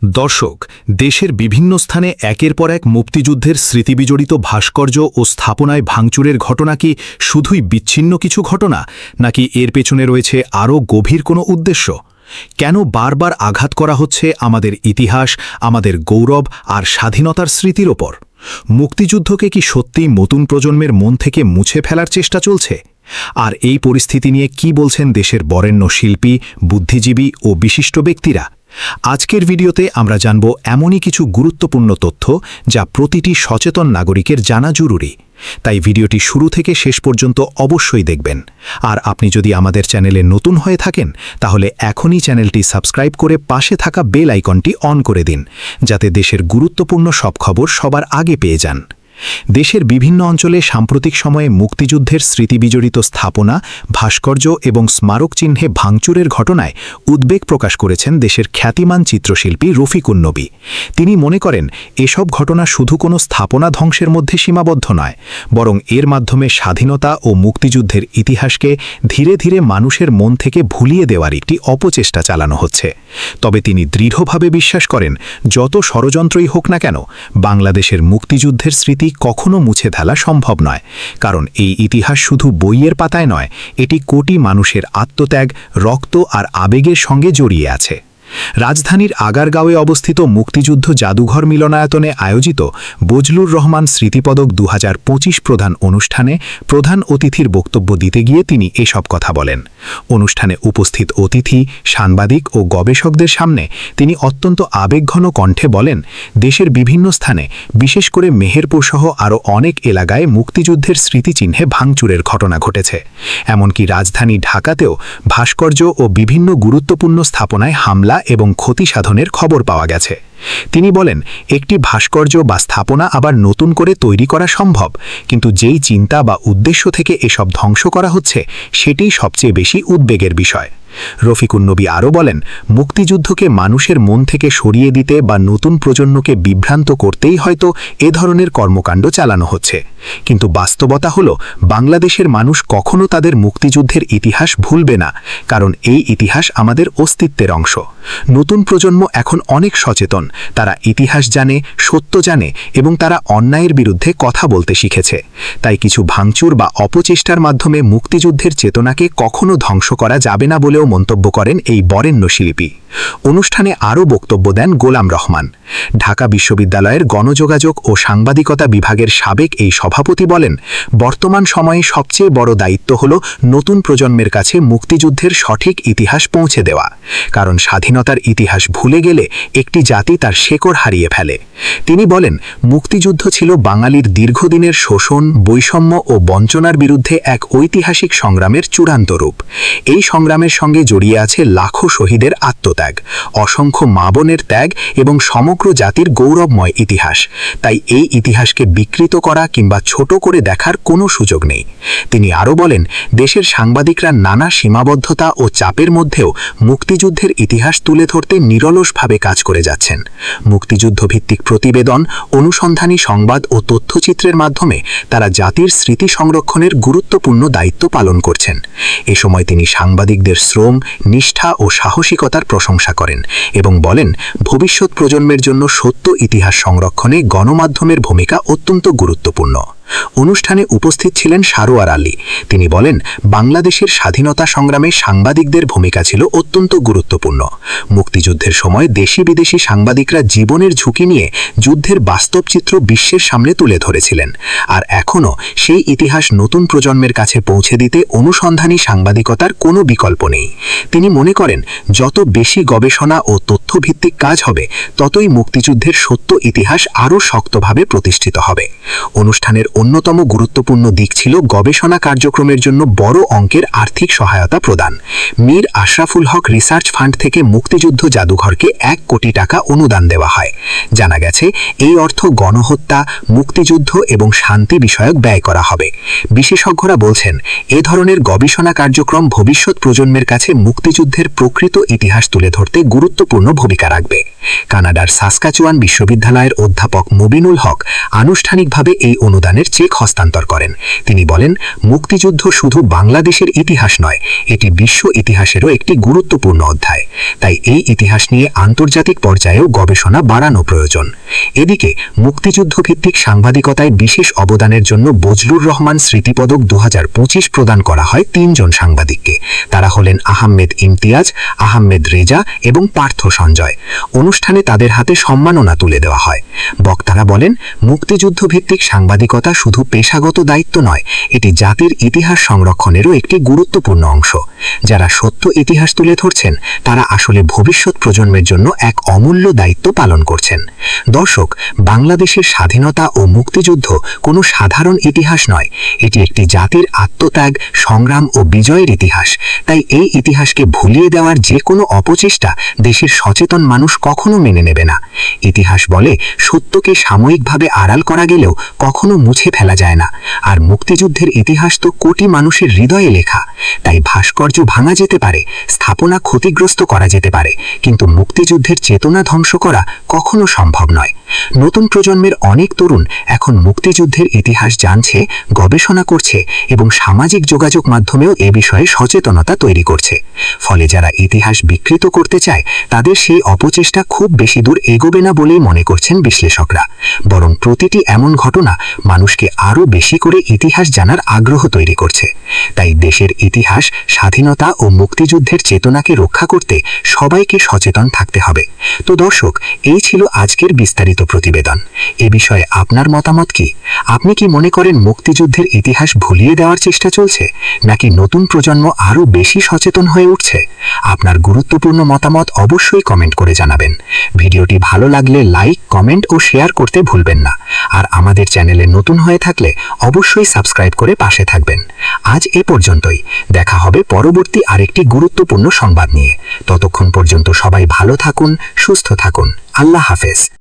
দর্শক, দেশের বিভিন্ন স্থানে একের পর এক মুক্তিযুদ্ধের স্মৃতিবিজড়িত ভাস্কর্য ও স্থাপনায় ভাঙচুরের ঘটনা কি শুধুই বিচ্ছিন্ন কিছু ঘটনা, নাকি এর পেছনে রয়েছে আরও গভীর কোনো উদ্দেশ্য? কেন বারবার আঘাত করা হচ্ছে আমাদের ইতিহাস, আমাদের গৌরব আর স্বাধীনতার স্মৃতির ওপর? মুক্তিযুদ্ধকে কি সত্যিই নতুন প্রজন্মের মন থেকে মুছে ফেলার চেষ্টা চলছে? আর এই পরিস্থিতি নিয়ে কি বলছেন দেশের বরেণ্য শিল্পী, বুদ্ধিজীবী ও বিশিষ্ট ব্যক্তিরা? আজকের ভিডিওতে আমরা জানব এমনই কিছু গুরুত্বপূর্ণ তথ্য যা প্রতিটি সচেতন নাগরিকের জানা জরুরি। তাই ভিডিওটি শুরু থেকে শেষ পর্যন্ত অবশ্যই দেখবেন। আর আপনি যদি আমাদের চ্যানেলে নতুন হয়ে থাকেন, তাহলে এখনই চ্যানেলটি সাবস্ক্রাইব করে পাশে থাকা বেল আইকনটি অন করে দিন, যাতে দেশের গুরুত্বপূর্ণ সব খবর সবার আগে পেয়ে যান। দেশের বিভিন্ন অঞ্চলে সাম্প্রতিক সময়ে মুক্তিযুদ্ধের স্মৃতিবিজড়িত স্থাপনা, ভাস্কর্য এবং স্মারক চিহ্নে ভাঙচুরের ঘটনায় উদ্বেগ প্রকাশ করেছেন দেশের খ্যাতিমান চিত্রশিল্পী রফিকুন নবী। তিনি মনে করেন, এসব ঘটনা শুধু কোনো স্থাপনা ধ্বংসের মধ্যে সীমাবদ্ধ নয়, বরং এর মাধ্যমে স্বাধীনতা ও মুক্তিযুদ্ধের ইতিহাসকে ধীরে ধীরে মানুষের মন থেকে ভুলিয়ে দেওয়ার একটি অপচেষ্টা চালানো হচ্ছে। তবে তিনি দৃঢ়ভাবে বিশ্বাস করেন, যত ষড়যন্ত্রই হোক না কেন, বাংলাদেশের মুক্তিযুদ্ধের স্মৃতি কখনো মুছে ফেলা সম্ভব নয়। কারণ এই ইতিহাস শুধু বইয়ের পাতায় নয়, এটি কোটি মানুষের আত্মত্যাগ, রক্ত আর আবেগের সঙ্গে জড়িয়ে আছে। রাজধানীর আগারগাঁওয়ে অবস্থিত মুক্তিযুদ্ধ জাদুঘর মিলনায়তনে আয়োজিত বজলুর রহমান স্মৃতিপদক ২০২৫ প্রধান অনুষ্ঠানে প্রধান অতিথির বক্তব্য দিতে গিয়ে তিনি এসব কথা বলেন। অনুষ্ঠানে উপস্থিত অতিথি, সাংবাদিক ও গবেষকদের সামনে তিনি অত্যন্ত আবেগঘন কণ্ঠে বলেন, দেশের বিভিন্ন স্থানে, বিশেষ করে মেহেরপুরসহ আরও অনেক এলাকায় মুক্তিযুদ্ধের স্মৃতিচিহ্নে ভাঙচুরের ঘটনা ঘটেছে। এমনকি রাজধানী ঢাকাতেও ভাস্কর্য ও বিভিন্ন গুরুত্বপূর্ণ স্থাপনায় হামলা এবং ক্ষতি সাধনের খবর পাওয়া গেছে। তিনি বলেন, একটি ভাস্কর্য বা স্থাপনা আবার নতুন করে তৈরি করা সম্ভব, কিন্তু যেই চিন্তা বা উদ্দেশ্য থেকে এসব ধ্বংস করা হচ্ছে, সেটিই সবচেয়ে বেশি উদ্বেগের বিষয়। রফিকুন নবী আরও বলেন, মুক্তিযুদ্ধকে মানুষের মন থেকে সরিয়ে দিতে বা নতুন প্রজন্মকে বিভ্রান্ত করতেই হয়তো এ ধরনের কর্মকাণ্ড চালানো হচ্ছে। কিন্তু বাস্তবতা হল, বাংলাদেশের মানুষ কখনো তাদের মুক্তিযুদ্ধের ইতিহাস ভুলবে না, কারণ এই ইতিহাস আমাদের অস্তিত্বের অংশ। নতুন প্রজন্ম এখন অনেক সচেতন, তারা ইতিহাস জানে, সত্য জানে এবং তারা অন্যায়ের বিরুদ্ধে কথা বলতে শিখেছে। তাই কিছু ভাঙচুর বা অপচেষ্টার মাধ্যমে মুক্তিযুদ্ধের চেতনাকে কখনো ধ্বংস করা যাবে না বলেও মন্তব্য করেন এই বরেণ্য শিল্পী। অনুষ্ঠানে আরও বক্তব্য দেন গোলাম রহমান। ঢাকা বিশ্ববিদ্যালয়ের গণযোগাযোগ ও সাংবাদিকতা বিভাগের সাবেক এই সভাপতি বলেন, বর্তমান সময়ে সবচেয়ে বড় দায়িত্ব হল নতুন প্রজন্মের কাছে মুক্তিযুদ্ধের সঠিক ইতিহাস পৌঁছে দেওয়া। কারণ স্বাধীনতার ইতিহাস ভুলে গেলে একটি জাতি তার শেকড় হারিয়ে ফেলে। তিনি বলেন, মুক্তিযুদ্ধ ছিল বাঙালির দীর্ঘদিনের শোষণ, বৈষম্য ও বঞ্চনার বিরুদ্ধে এক ঐতিহাসিক সংগ্রামের চূড়ান্ত রূপ। এই সংগ্রামের সঙ্গে জড়িয়ে আছে লাখো শহীদের আত্মত্যাগ, অসংখ্য মা বোনের ত্যাগ এবং সমগ্র জাতির গৌরবময় ইতিহাস। তাই এই ইতিহাসকে বিকৃত করা কিংবা ছোট করে দেখার কোনো সুযোগ নেই। তিনি আরও বলেন, দেশের সাংবাদিকরা নানা সীমাবদ্ধতা ও চাপের মধ্যেও মুক্তিযুদ্ধের ইতিহাস তুলে ধরতে নিরলসভাবে কাজ করে যাচ্ছেন। মুক্তিযুদ্ধভিত্তিক প্রতিবেদন, অনুসন্ধানী সংবাদ ও তথ্যচিত্রের মাধ্যমে তারা জাতির স্মৃতি সংরক্ষণের গুরুত্বপূর্ণ দায়িত্ব পালন করছেন। এ সময় তিনি সাংবাদিকদের শ্রম, নিষ্ঠা ও সাহসিকতার প্রশংসা করেন এবং বলেন, ভবিষ্যৎ প্রজন্মের জন্য সত্য ইতিহাস সংরক্ষণে গণমাধ্যমের ভূমিকা অত্যন্ত গুরুত্বপূর্ণ। অনুষ্ঠানে উপস্থিত ছিলেন সারোয়ার আলী। তিনি বলেন, বাংলাদেশের স্বাধীনতা সংগ্রামে সাংবাদিকদের ভূমিকা ছিল অত্যন্ত গুরুত্বপূর্ণ। মুক্তিযুদ্ধের সময় দেশি বিদেশি সাংবাদিকরা জীবনের ঝুঁকি নিয়ে যুদ্ধের বাস্তব চিত্র বিশ্বের সামনে তুলে ধরেছিলেন। আর এখনও সেই ইতিহাস নতুন প্রজন্মের কাছে পৌঁছে দিতে অনুসন্ধানী সাংবাদিকতার কোনো বিকল্প নেই। তিনি মনে করেন, যত বেশি গবেষণা ও তথ্যভিত্তিক কাজ হবে, ততই মুক্তিযুদ্ধের সত্য ইতিহাস আরও শক্তভাবে প্রতিষ্ঠিত হবে। অনুষ্ঠানের অন্যতম গুরুত্বপূর্ণ দিক ছিল গবেষণা কার্যক্রমের জন্য বড় অঙ্কের আর্থিক সহায়তা প্রদান। মীর আশরাফুল হক রিসার্চ ফান্ড থেকে মুক্তিযুদ্ধ জাদুঘরকে ১ কোটি টাকা অনুদান দেওয়া হয়। জানা গেছে এই অর্থ গণহত্যা, মুক্তিযুদ্ধ এবং শান্তি বিষয়ক ব্যয় করা হবে। বিশেষজ্ঞরা বলছেন এ ধরনের গবেষণা কার্যক্রম ভবিষ্যৎ প্রজন্মের কাছে মুক্তিযুদ্ধের প্রকৃত ইতিহাস তুলে ধরতে গুরুত্বপূর্ণ ভূমিকা রাখবে। কানাডার সাসকাচুয়ান বিশ্ববিদ্যালয়ের অধ্যাপক মুবিনুল হক আনুষ্ঠানিকভাবে এই অনুদানের চেক হস্তান্তর করেন। তিনি বলেন, মুক্তিযুদ্ধ শুধু বাংলাদেশের ইতিহাস নয়, এটি বিশ্ব ইতিহাসেরও একটি গুরুত্বপূর্ণ অধ্যায়। তাই এই ইতিহাস নিয়ে আন্তর্জাতিক পর্যায়েও গবেষণা বাড়ানো প্রয়োজন। এদিকে মুক্তিযুদ্ধ ভিত্তিক সাংবাদিকতায় বিশেষ অবদানের জন্য বজলুর রহমান স্মৃতিপদক 2025 প্রদান করা হয় 3 জন সাংবাদিককে। তারা হলেন আহমেদ ইমতিয়াজ, আহমেদ রেজা এবং পার্থ সঞ্জয়। অনুষ্ঠানে তাদের হাতে সম্মাননা তুলে দেওয়া হয়। বক্তারা বলেন, মুক্তিযুদ্ধ ভিত্তিক সাংবাদিকতা শুধু পেশাগত দায়িত্ব নয়, এটি জাতির ইতিহাস সংরক্ষণেরও একটি গুরুত্বপূর্ণ অংশ। যারা সত্য ইতিহাস তুলে ধরছেন তারা আসলে ভবিষ্যৎ প্রজন্মের জন্য এক অমূল্য দায়িত্ব পালন করছেন। দর্শক, বাংলাদেশের স্বাধীনতা ও মুক্তিযুদ্ধ কোনো সাধারণ ইতিহাস নয়, এটি একটি জাতির আত্মত্যাগ, সংগ্রাম ও বিজয়ের ইতিহাস। তাই এই ইতিহাসকে ভুলিয়ে দেওয়ার যে কোনো অপচেষ্টা দেশের সচেতন মানুষ কখনো মেনে নেবে না। ইতিহাস বলে, সত্যকে সাময়িকভাবে আড়াল করা গেলেও কখনো মুছে ফেলা যায় না। আর মুক্তিযুদ্ধের ইতিহাস তো কোটি মানুষের হৃদয়ে লেখা। তাই ভাস্কর্য ভাঙা যেতে পারে, স্থাপনা ক্ষতিগ্রস্ত করা যেতে পারে, কিন্তু মুক্তিযুদ্ধের চেতনা ধ্বংস করা কখনো সম্ভব নয়। নতুন প্রজন্মের অনেক তরুণ এখন মুক্তিযুদ্ধের ইতিহাস জানছে, গবেষণা করছে এবং সামাজিক যোগাযোগ মাধ্যমেও এ বিষয়ে সচেতনতা তৈরি করছে। ফলে যারা ইতিহাস বিকৃত করতে চায় তাদের সেই অপচেষ্টা খুব বেশি দূর এগোবে না বলেই মনে করছেন বিশ্লেষকরা। বরং প্রতিটি এমন ঘটনা মানুষকে আরও বেশি করে ইতিহাস জানার আগ্রহ তৈরি করছে। তাই দেশের ইতিহাস, স্বাধীনতা ও মুক্তিযুদ্ধের চেতনাকে রক্ষা করতে সবাইকে সচেতন থাকতে হবে। তো দর্শক, এই ছিল আজকের বিস্তারিত প্রতিবেদন। এ বিষয়ে আপনার মতামত কি? আপনি কি মনে করেন মুক্তিযুদ্ধের ইতিহাস ভুলিয়ে দেওয়ার চেষ্টা চলছে, নাকি নতুন প্রজন্ম আরও বেশি সচেতন হয়ে উঠছে? আপনার গুরুত্বপূর্ণ মতামত অবশ্যই কমেন্ট করে জানাবেন। ভিডিওটি ভালো লাগলে লাইক, কমেন্ট ও শেয়ার করতে ভুলবেন না। আর আমাদের চ্যানেলে নতুন হয়ে থাকলে অবশ্যই সাবস্ক্রাইব করে পাশে থাকবেন। আজ এ পর্যন্তই। দেখা হবে পরবর্তী আরেকটি গুরুত্বপূর্ণ সংবাদ নিয়ে। ততক্ষণ পর্যন্ত সবাই ভালো থাকুন, সুস্থ থাকুন। আল্লাহ হাফেজ।